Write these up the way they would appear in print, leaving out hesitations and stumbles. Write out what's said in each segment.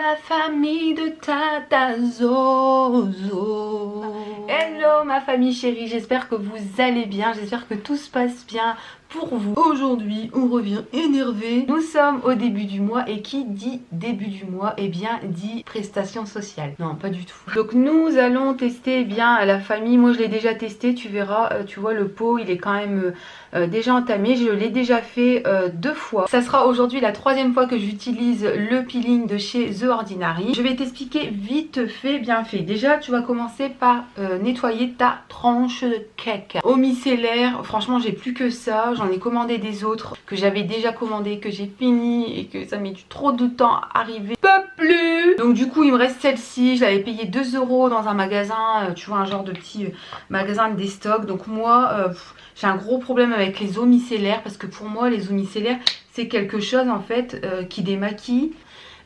la famille de Tata Zozo. Hello ma famille chérie, j'espère que vous allez bien, j'espère que tout se passe bien pour vous. Aujourd'hui on revient énervé. Nous sommes au début du mois et qui dit début du mois, eh bien dit prestation sociale. Non pas du tout. Donc nous allons tester bien la famille. Moi je l'ai déjà testé, tu verras, tu vois le pot il est quand même déjà entamé. Je l'ai déjà fait 2 fois. Ça sera aujourd'hui la 3e fois que j'utilise le peeling de chez The Ordinary. Je vais t'expliquer vite fait, bien fait. Déjà tu vas commencer par nettoyer ta tranche de cake. Au micellaire, franchement j'ai plus que ça. J'en ai commandé des autres que j'avais déjà commandé, que j'ai fini et que ça met trop de temps à arriver. Pas plus. Donc du coup il me reste celle-ci. Je l'avais payé 2 € dans un magasin, tu vois, un genre de petit magasin de déstock. Donc moi j'ai un gros problème avec les eaux micellaires parce que pour moi les eaux micellaires c'est quelque chose en fait qui démaquille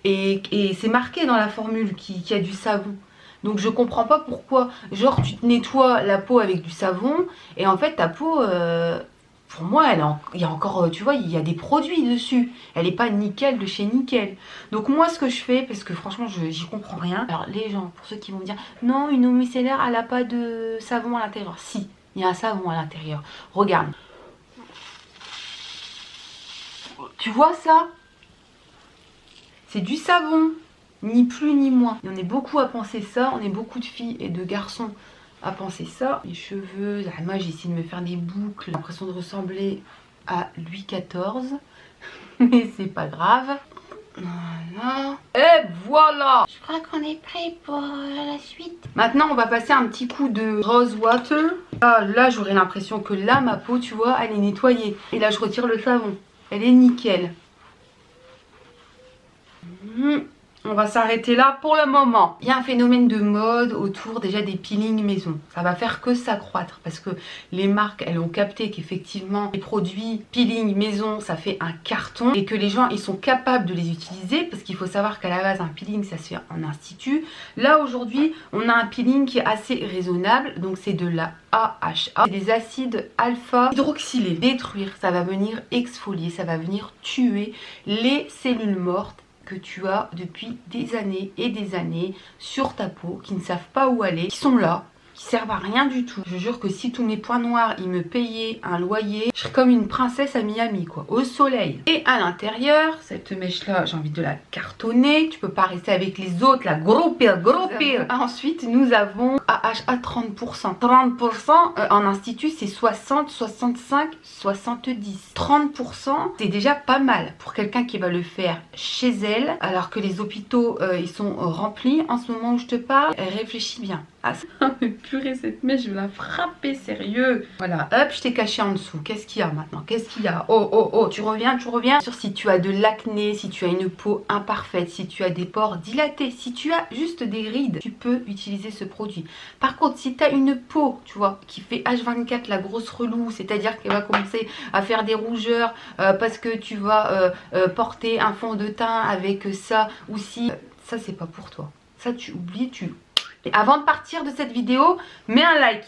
et c'est marqué dans la formule qui a du savon. Donc je comprends pas pourquoi, genre tu te nettoies la peau avec du savon et en fait ta peau, pour moi il y a encore, tu vois, il y a des produits dessus. Elle est pas nickel de chez nickel. Donc moi ce que je fais, parce que franchement j'y comprends rien. Alors les gens, pour ceux qui vont me dire, non une eau micellaire elle a pas de savon à l'intérieur. Si, il y a un savon à l'intérieur. Regarde. Tu vois ça? C'est du savon. Ni plus ni moins. Et on est beaucoup à penser ça, on est beaucoup de filles et de garçons à penser ça. Les cheveux, moi j'ai essayé de me faire des boucles, j'ai l'impression de ressembler à Louis XIV, mais c'est pas grave. Voilà. Et voilà. Je crois qu'on est prêt pour la suite. Maintenant on va passer un petit coup de rose water. Là j'aurais l'impression que là ma peau, tu vois, elle est nettoyée. Et là je retire le savon. Elle est nickel. On va s'arrêter là pour le moment. Il y a un phénomène de mode autour déjà des peelings maison. Ça va faire que s'accroître parce que les marques, elles ont capté qu'effectivement les produits peeling maison, ça fait un carton et que les gens, ils sont capables de les utiliser parce qu'il faut savoir qu'à la base, un peeling, ça se fait en institut. Là, aujourd'hui, on a un peeling qui est assez raisonnable. Donc, c'est de la AHA. C'est des acides alpha hydroxylés. Détruire, ça va venir exfolier, ça va venir tuer les cellules mortes que tu as depuis des années et des années sur ta peau, qui ne savent pas où aller, qui sont là, qui servent à rien du tout. Je jure que si tous mes points noirs, ils me payaient un loyer, je serais comme une princesse à Miami, quoi, au soleil. Et à l'intérieur, cette mèche-là, j'ai envie de la cartonner. Tu peux pas rester avec les autres, la gros pire, gros pire. Ensuite, nous avons AHA 30%. 30% en institut, c'est 60, 65, 70. 30%, c'est déjà pas mal pour quelqu'un qui va le faire chez elle, alors que les hôpitaux, ils sont remplis en ce moment où je te parle. Réfléchis bien. Ah, purée, cette mèche, je vais la frapper, sérieux. Voilà, hop, je t'ai caché en dessous. Qu'est-ce qu'il y a maintenant? Qu'est-ce qu'il y a? Oh, oh, oh, tu reviens, tu reviens. Sur si tu as de l'acné, si tu as une peau imparfaite, si tu as des pores dilatés, si tu as juste des rides, tu peux utiliser ce produit. Par contre, si tu as une peau, tu vois, qui fait H24 la grosse relou, c'est-à-dire qu'elle va commencer à faire des rougeurs parce que tu vas porter un fond de teint avec ça ou si, ça c'est pas pour toi. Ça tu oublies, Et avant de partir de cette vidéo, mets un like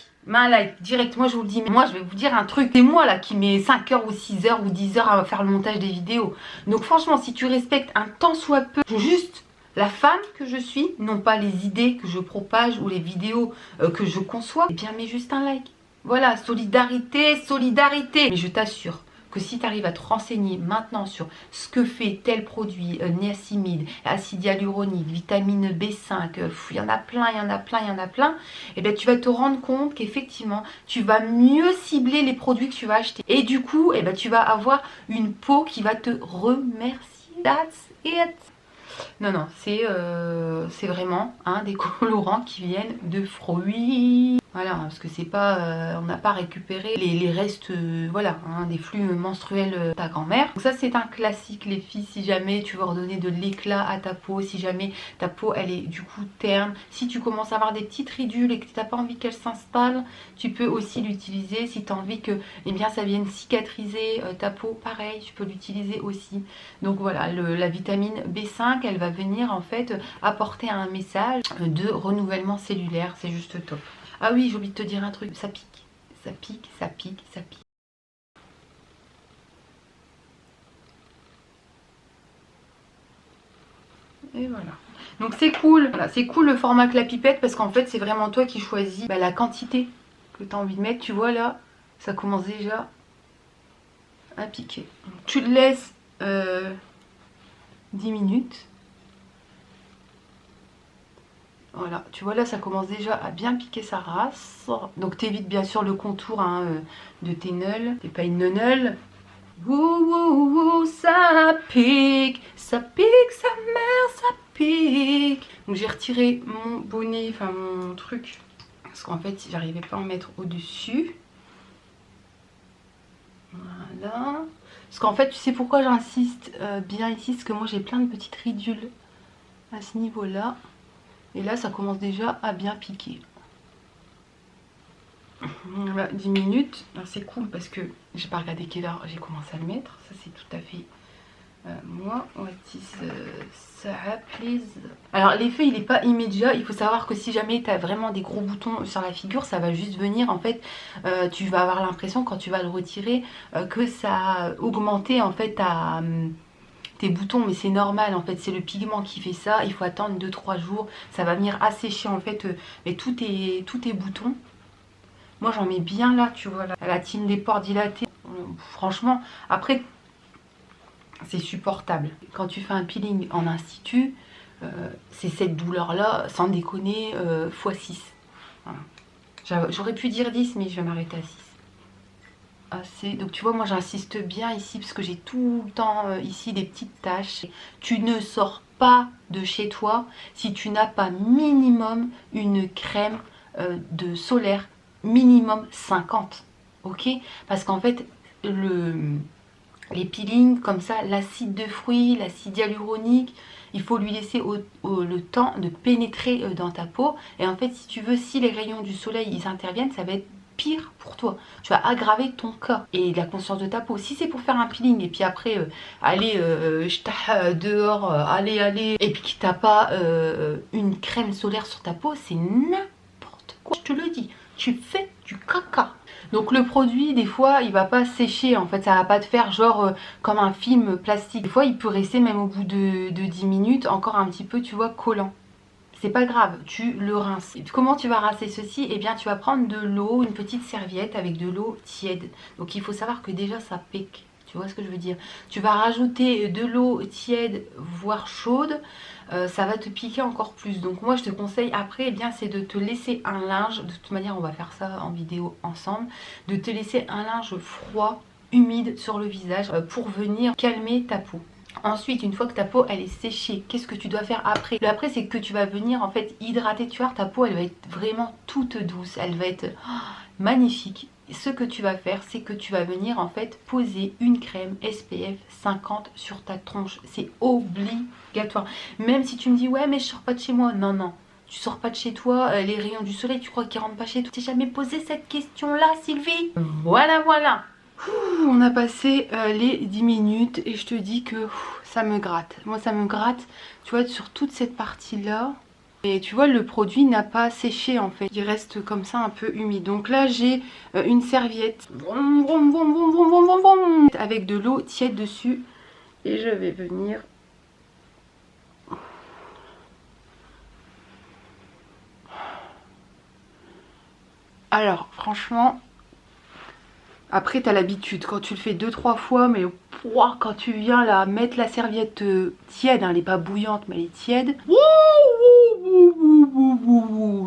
direct. Moi je vous le dis, mais moi je vais vous dire un truc. C'est moi là qui mets 5 heures ou 6 heures ou 10 heures à faire le montage des vidéos. Donc franchement, si tu respectes un tant soit peu juste la femme que je suis, non pas les idées que je propage ou les vidéos que je conçois, eh bien mets juste un like. Voilà, solidarité, solidarité. Mais je t'assure que si tu arrives à te renseigner maintenant sur ce que fait tel produit, niacinamide, acide hyaluronique, vitamine B5, il y en a plein, il y en a plein, il y en a plein, et bien tu vas te rendre compte qu'effectivement, tu vas mieux cibler les produits que tu vas acheter. Et du coup, eh ben, tu vas avoir une peau qui va te remercier. That's it. Non, non, c'est vraiment des colorants qui viennent de fruits. Voilà, parce que c'est pas, on n'a pas récupéré les restes, voilà, des flux menstruels de ta grand-mère. Donc ça c'est un classique les filles, si jamais tu veux redonner de l'éclat à ta peau, si jamais ta peau elle est du coup terne, si tu commences à avoir des petites ridules et que tu n'as pas envie qu'elles s'installent, tu peux aussi l'utiliser. Si tu as envie que eh bien, ça vienne cicatriser ta peau, pareil, tu peux l'utiliser aussi. Donc voilà, la vitamine B5, elle va venir en fait apporter un message de renouvellement cellulaire, c'est juste top. Ah oui, j'ai oublié de te dire un truc, ça pique, ça pique, ça pique, ça pique. Et voilà. Donc c'est cool. Voilà, c'est cool le format que la pipette parce qu'en fait c'est vraiment toi qui choisis la quantité que tu as envie de mettre. Tu vois là, ça commence déjà à piquer. Donc, tu le laisses 10 minutes. Voilà, tu vois là ça commence déjà à bien piquer sa race. Donc t'évites bien sûr le contour hein, de tes neuls. T'es pas une neunelle. Ouh, ouh, ouh, ça pique, sa mère, ça pique. Donc j'ai retiré mon bonnet, enfin mon truc. Parce qu'en fait j'arrivais pas à en mettre au-dessus. Voilà. Parce qu'en fait tu sais pourquoi j'insiste bien ici. Parce que moi j'ai plein de petites ridules à ce niveau-là. Et là, ça commence déjà à bien piquer. Voilà, 10 minutes. C'est cool parce que j'ai pas regardé quelle heure j'ai commencé à le mettre. Ça, c'est tout à fait moi. What is ça, please. Alors, l'effet, il n'est pas immédiat. Il faut savoir que si jamais tu as vraiment des gros boutons sur la figure, ça va juste venir. En fait, tu vas avoir l'impression, quand tu vas le retirer, que ça a augmenté, en fait, tes boutons, mais c'est normal en fait, c'est le pigment qui fait ça. Il faut attendre 2-3 jours, ça va venir assécher en fait mais tous tes boutons. Moi j'en mets bien là, tu vois, là, la team des pores dilatés. Franchement, après c'est supportable. Quand tu fais un peeling en institut, c'est cette douleur là, sans déconner, x6. Voilà. J'aurais pu dire 10, mais je vais m'arrêter à 6. Donc tu vois, moi j'insiste bien ici parce que j'ai tout le temps ici des petites taches. Tu ne sors pas de chez toi si tu n'as pas minimum une crème de solaire minimum 50, ok? Parce qu'en fait les peelings comme ça, l'acide de fruits, l'acide hyaluronique, il faut lui laisser le temps de pénétrer dans ta peau. Et en fait, si tu veux, si les rayons du soleil ils interviennent, ça va être pire pour toi. Tu vas aggraver ton cas et la conscience de ta peau. Si c'est pour faire un peeling et puis après aller dehors, aller et puis que t'as pas une crème solaire sur ta peau, c'est n'importe quoi. Je te le dis, tu fais du caca. Donc le produit, des fois, il va pas sécher, en fait, ça va pas te faire genre comme un film plastique. Des fois, il peut rester même au bout de 10 minutes, encore un petit peu, tu vois, collant. C'est pas grave, tu le rinces. Comment tu vas rincer ceci? Eh bien, tu vas prendre de l'eau, une petite serviette avec de l'eau tiède. Donc, il faut savoir que déjà, ça pique. Tu vois ce que je veux dire? Tu vas rajouter de l'eau tiède, voire chaude. Ça va te piquer encore plus. Donc, moi, je te conseille après, eh bien, c'est de te laisser un linge. De toute manière, on va faire ça en vidéo ensemble. De te laisser un linge froid, humide sur le visage pour venir calmer ta peau. Ensuite, une fois que ta peau elle est séchée, qu'est-ce que tu dois faire après? Après, c'est que tu vas venir en fait hydrater. Tu vois, ta peau elle va être vraiment toute douce, elle va être magnifique. Ce que tu vas faire, c'est que tu vas venir en fait poser une crème SPF 50 sur ta tronche. C'est obligatoire. Même si tu me dis ouais mais je sors pas de chez moi. Non, non. Tu sors pas de chez toi, les rayons du soleil, tu crois qu'ils rentrent pas chez toi? Tu t'es jamais posé cette question-là, Sylvie? Voilà, voilà. On a passé les 10 minutes et je te dis que ça me gratte. Moi ça me gratte, tu vois, sur toute cette partie-là. Et tu vois, le produit n'a pas séché en fait. Il reste comme ça un peu humide. Donc là, j'ai une serviette avec de l'eau tiède dessus. Et je vais venir... Alors, franchement... Après, tu as l'habitude, quand tu le fais 2-3 fois, mais quand tu viens là mettre la serviette tiède, hein, elle n'est pas bouillante, mais elle est tiède.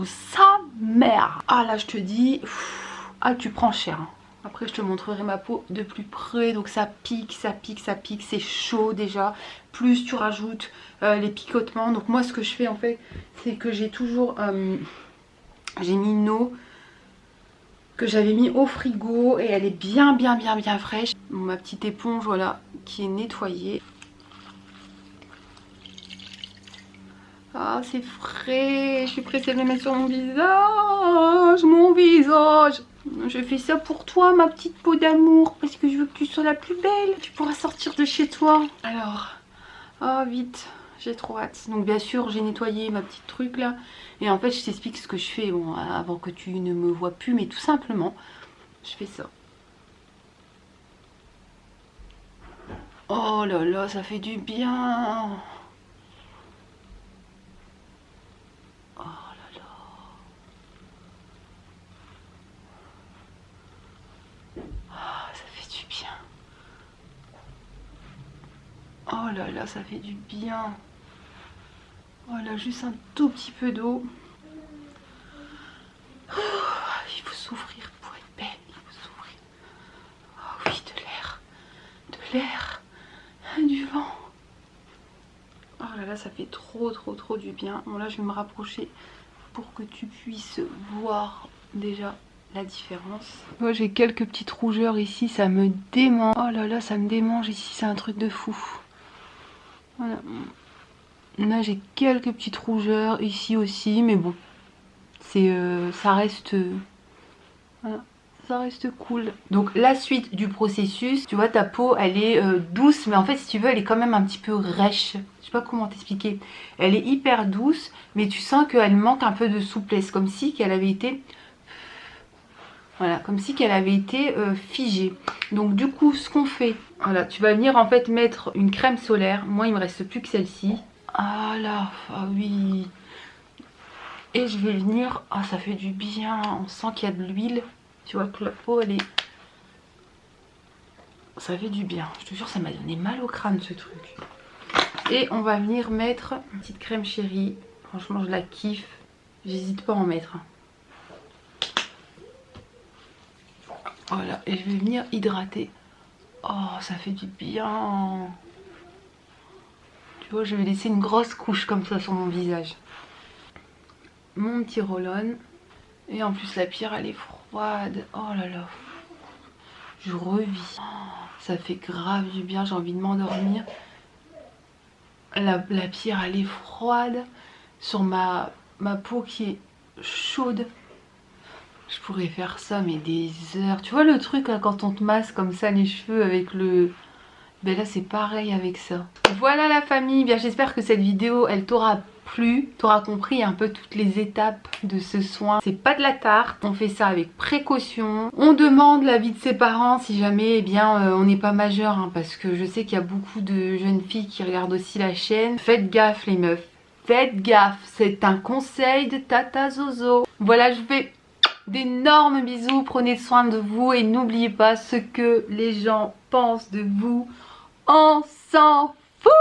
Sa mère! Ah là, je te dis, ah tu prends cher. Hein. Après, je te montrerai ma peau de plus près. Donc ça pique, ça pique, ça pique. C'est chaud déjà. Plus tu rajoutes les picotements. Donc moi, ce que je fais en fait, c'est que j'ai toujours... j'ai mis une eau que j'avais mis au frigo et elle est bien fraîche. Ma petite éponge voilà qui est nettoyée. Ah c'est frais, je suis pressée de le mettre sur mon visage, Je fais ça pour toi ma petite peau d'amour parce que je veux que tu sois la plus belle. Tu pourras sortir de chez toi. Alors, ah vite, j'ai trop hâte. Donc bien sûr j'ai nettoyé ma petite truc là. Et en fait je t'explique ce que je fais bon, avant que tu ne me vois plus. Mais tout simplement je fais ça. Oh là là ça fait du bien. Oh là là, ça fait du bien. Voilà, juste un tout petit peu d'eau. Oh, il faut souffrir pour être belle, il faut souffrir. Oh oui, de l'air, du vent. Oh là là, ça fait trop du bien. Bon là, je vais me rapprocher pour que tu puisses voir déjà la différence. Moi, j'ai quelques petites rougeurs ici, ça me démange. Oh là là, ça me démange ici, c'est un truc de fou. Voilà. Là, j'ai quelques petites rougeurs ici aussi, mais bon, c'est ça reste voilà, ça reste cool. Donc la suite du processus, tu vois, ta peau elle est douce, mais en fait si tu veux elle est quand même un petit peu rêche. Je sais pas comment t'expliquer. Elle est hyper douce, mais tu sens qu'elle manque un peu de souplesse, comme si qu'elle avait été voilà, comme si qu'elle avait été figée. Donc du coup ce qu'on fait, voilà, tu vas venir en fait mettre une crème solaire. Moi il me reste plus que celle-ci. Ah là, ah oui. Et je vais venir, ah ça fait du bien, on sent qu'il y a de l'huile. Tu vois que la peau elle est... Ça fait du bien. Je te jure ça m'a donné mal au crâne ce truc. Et on va venir mettre une petite crème chérie. Franchement je la kiffe. J'hésite pas à en mettre. Voilà, et je vais venir hydrater. Oh ça fait du bien. Tu vois je vais laisser une grosse couche comme ça sur mon visage. Mon petit roll-on. Et en plus la pierre elle est froide. Oh là là. Je revis. Oh, ça fait grave du bien, j'ai envie de m'endormir. La pierre elle est froide. Sur ma peau qui est chaude. Je pourrais faire ça mais des heures. Tu vois le truc là, quand on te masse comme ça les cheveux avec le... Ben là c'est pareil avec ça. Voilà la famille, bien j'espère que cette vidéo elle t'aura plu, t'auras compris un peu toutes les étapes de ce soin. C'est pas de la tarte, on fait ça avec précaution. On demande l'avis de ses parents si jamais eh bien on n'est pas majeur, hein, parce que je sais qu'il y a beaucoup de jeunes filles qui regardent aussi la chaîne. Faites gaffe les meufs, faites gaffe, c'est un conseil de Tata Zozo. Voilà, je vous fais d'énormes bisous, prenez soin de vous et n'oubliez pas ce que les gens pensent de vous. On s'en fout.